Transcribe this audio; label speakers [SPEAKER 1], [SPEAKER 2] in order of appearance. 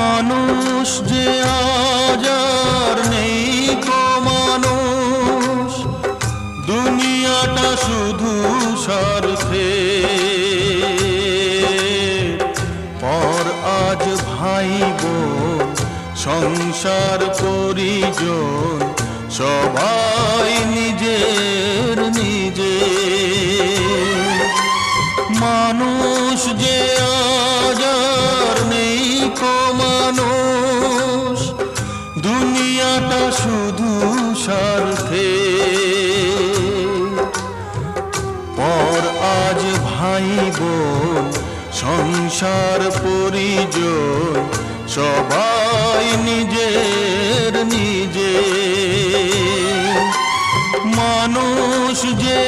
[SPEAKER 1] মানুষ যে আজ আর নেই কো মানুষ, দুনিয়াটা শুধু স্বার্থে। পর আজ ভাই বোন সংসার পরিজন সবাই নিজের নিজে। মানুষ যে আজ আর নেই কো মানুষ, দুনিয়াটা শুধু স্বার্থে। পর আজ ভাই বোন সংসার পরিজন সবাই নিজের নিজে। মানুষ যে